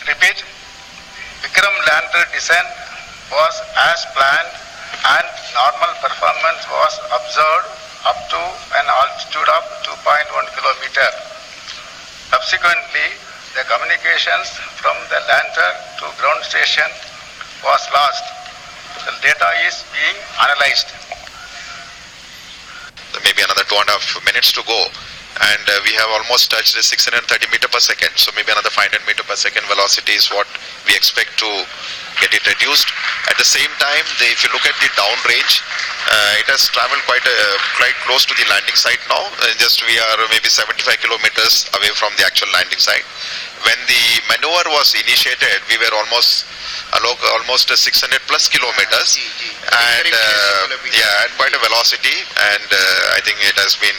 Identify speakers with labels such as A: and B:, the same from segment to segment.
A: Repeat. Vikram lander descent was as planned and normal performance was observed up to an altitude of 2.1 kilometer. Subsequently, the communications from the lander to ground station was lost. The data is being analyzed.
B: Maybe another 2.5 minutes to go, and we have almost touched the 630 meter per second. So maybe another 500 meter per second velocity is what we expect to get it reduced. At the same time, if you look at the downrange, it has traveled quite close to the landing site now. We are maybe 75 kilometers away from the actual landing site. When the maneuver was initiated, we were almost 600 plus kilometers, and at quite a velocity, and I think it has been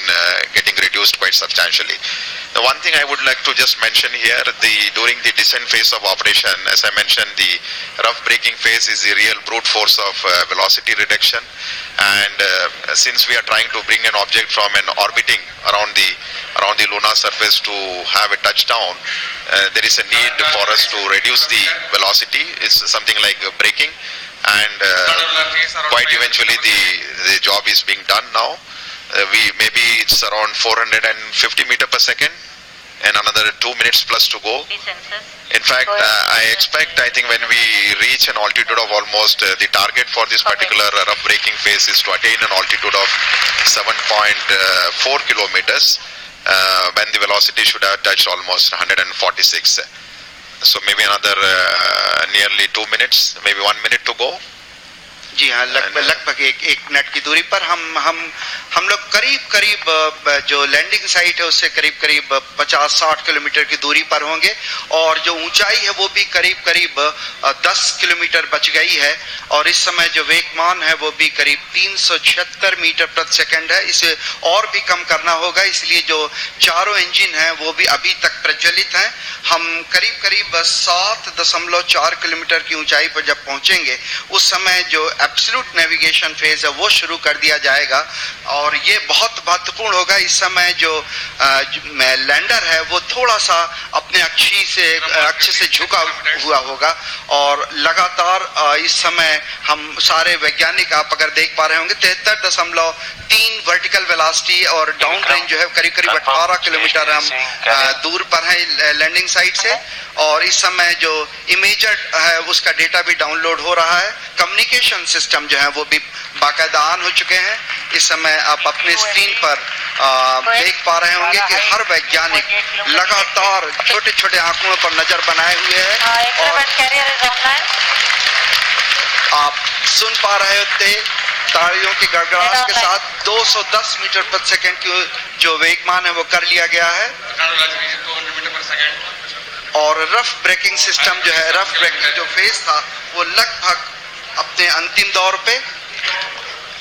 B: getting reduced quite substantially. The one thing I would like to just mention here, during the descent phase of operation, as I mentioned, the rough braking phase is the real brute force of velocity reduction, and since we are trying to bring an object from an orbiting around the lunar surface to have a touchdown, there is a need for us to reduce the velocity. It's something like braking, and quite eventually the job is being done now. Maybe it's around 450 meter per second, and another 2 minutes plus to go. In fact, I think when we reach an altitude of almost the target for this particular rough braking phase is to attain an altitude of 7.4 kilometers, when the velocity should have touched almost 146. So maybe another nearly 2 minutes, maybe 1 minute to go.
C: जी हाँ, लगभग एक minute की दूरी पर हम लोग करीब जो लैंडिंग साइट है उससे करीब 50-60 किलोमीटर की दूरी पर होंगे, और जो ऊंचाई है वो भी करीब 10 किलोमीटर बच गई है, और इस समय जो वेगमान है वो भी करीब 376 मीटर प्रति सेकंड है. इसे और भी कम करना होगा, इसलिए जो चारों इंजन हैं वो भी अभी तक प्रज्वलित हैं. हम करीब 7.4 किलोमीटर की ऊंचाई पर जब पहुंचेंगे उस समय जो एब्सोल्यूट नेविगेशन फेज है वो शुरू कर दिया जाएगा, और ये बहुत महत्वपूर्ण होगा. इस समय जो लैंडर है वो थोड़ा सा अपने अक्ष से झुका हुआ होगा, और लगातार इस समय हम सारे वैज्ञानिक, आप अगर देख पा रहे होंगे, 73.3 वर्टिकल वेलोसिटी, और डाउन रेंज जो है करीब 18 किलोमीटर हम दूर पर है लैंडिंग साइट से, और इस समय जो इमेजर है उसका डेटा भी डाउनलोड हो रहा है. कम्युनिकेशन सिस्टम जो है वो भी बाकायदा ऑन हो चुके हैं. इस समय आप अपने स्क्रीन पर देख पा रहे होंगे कि हर वैज्ञानिक लगातार छोटे आंकड़ों पर नजर बनाए हुए है, और आप सुन पा रहे थे तालियों की गड़गड़ाहट के साथ 210 मीटर प्रति सेकंड की जो वेगमान है वो कर लिया गया है. और रफ ब्रेकिंग सिस्टम जो है, रफ ब्रेकिंग जो फेज था वो लगभग अपने अंतिम दौर पे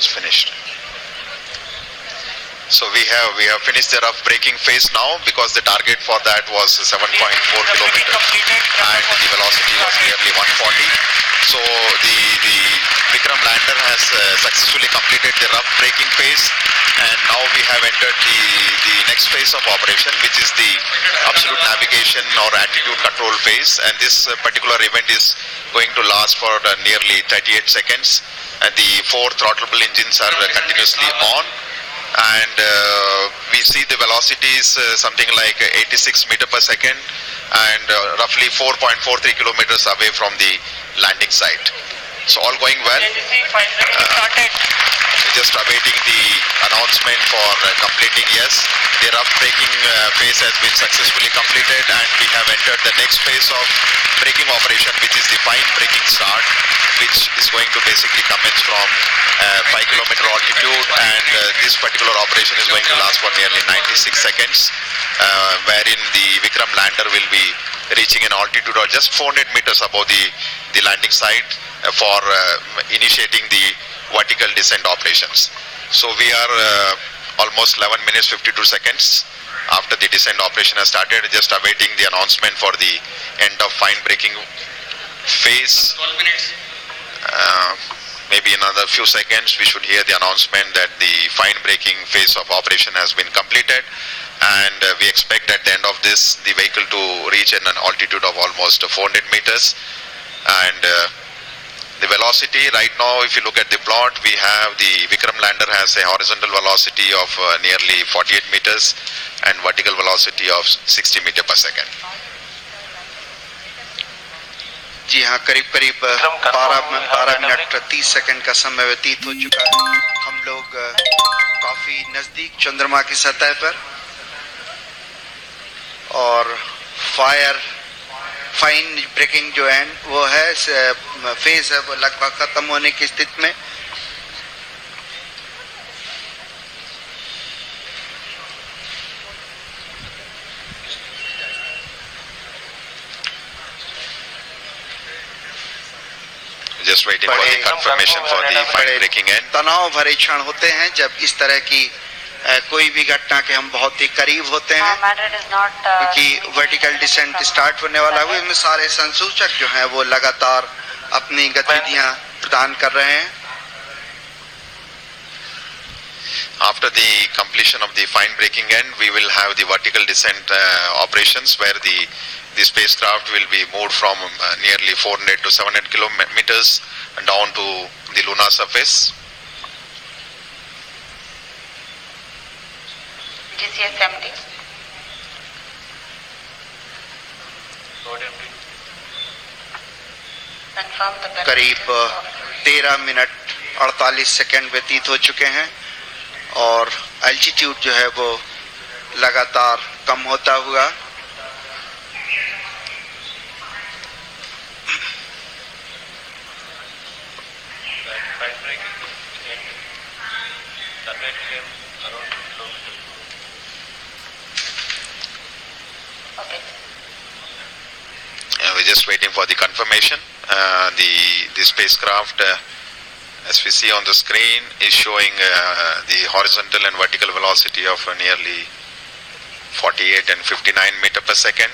B: finished. So we have finished the rough braking phase now, because the target for that was 7.4 kilometers and the velocity was nearly 140. So the Vikram lander has successfully completed the rough braking phase, and now we have entered the next phase of operation, which is the absolute navigation or attitude control phase, and this particular event is going to last for nearly 38 seconds, and the 4 throttleable engines are continuously on, and we see the velocity is something like 86 meter per second, and roughly 4.43 kilometers away from the landing site. So all going well. Just awaiting the announcement for completing. Yes, the rough braking phase has been successfully completed, and we have entered the next phase of braking operation, which is the fine braking start, which is going to basically commence from 5 kilometer altitude, and this particular operation is going to last for nearly 96 seconds, wherein the Vikram lander will be reaching an altitude of just 400 meters above the landing site for initiating the vertical descent operations. So we are almost 11 minutes 52 seconds after the descent operation has started, just awaiting the announcement for the end of fine braking phase.
D: 12 minutes.
B: Maybe another few seconds we should hear the announcement that the fine braking phase of operation has been completed. and we expect at the end of this the vehicle to reach an altitude of almost 400 meters. And the velocity right now, if you look at the plot, we have the Vikram lander has a horizontal velocity of nearly 48 meters and vertical velocity of 60 meters per second.
C: जी हाँ, करीब करीब 12 minute 30 second का समय व्यतीत हो चुका है। हम लोग काफी नजदीक चंद्रमा की सतह पर, और फाइन ब्रेकिंग जो है वो है फेज है, वो लगभग खत्म होने की स्थिति में।
B: Just waiting for the confirmation for the fine breaking end.
C: तनाव भरे क्षण होते हैं जब इस तरह की कोई भी घटना के हम बहुत ही करीब होते हैं, क्योंकि वर्टिकल डिसेंट स्टार्ट होने वाला है। इसमें सारे संसूचक जो हैं वो लगातार अपनी गतिविधियां प्रदान कर रहे हैं।
B: After the completion of the fine breaking end, we will have the vertical descent operations, where the spacecraft will be moved from nearly 400 to 700 kilometers down to the lunar surface.
D: GCS empty. Confirm the
C: करीब 13 minute 48 second व्यतीत हो चुके हैं, और altitude जो है वो लगातार कम होता हुआ
B: We're just waiting for the confirmation. The spacecraft, as we see on the screen, is showing the horizontal and vertical velocity of nearly 48 and 59 meters per second.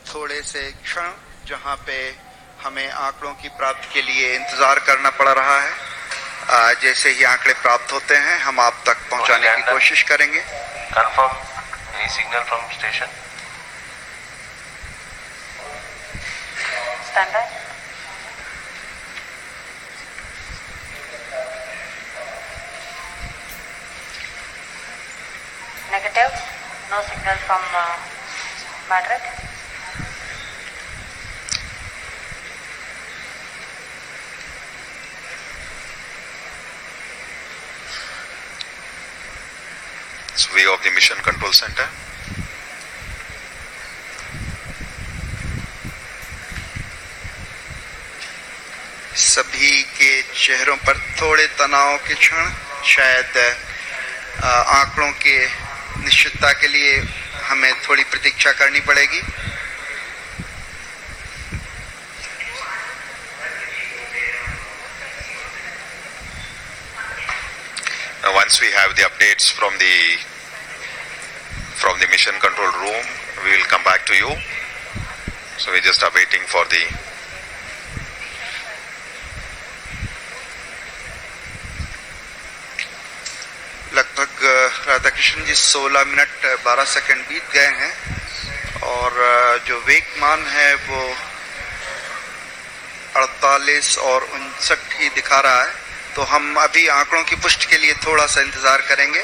C: थोड़े से क्षण जहां पे हमें आंकड़ों की प्राप्ति के लिए इंतजार करना पड़ रहा है, जैसे ही आंकड़े प्राप्त होते हैं हम आप तक पहुंचाने की कोशिश करेंगे।
E: Confirm any signal from station.
D: Standby. Negative. No signal from Madrid.
B: It's view of the mission control center.
C: सभी के चेहरों पर थोड़े तनाव के क्षण, शायद आंकड़ों के निश्चितता के लिए हमें थोड़ी प्रतीक्षा करनी पड़ेगी।
B: Once we have the updates from the mission control room, we will come back to you. So we're just awaiting for the
C: लगभग राधाकृष्ण जी 16 मिनट 12 सेकंड बीत गए हैं, और जो वेगमान है वो 48 और 59 ही दिखा रहा है। तो हम अभी आंकड़ों की पुष्टि के लिए थोड़ा सा इंतजार करेंगे।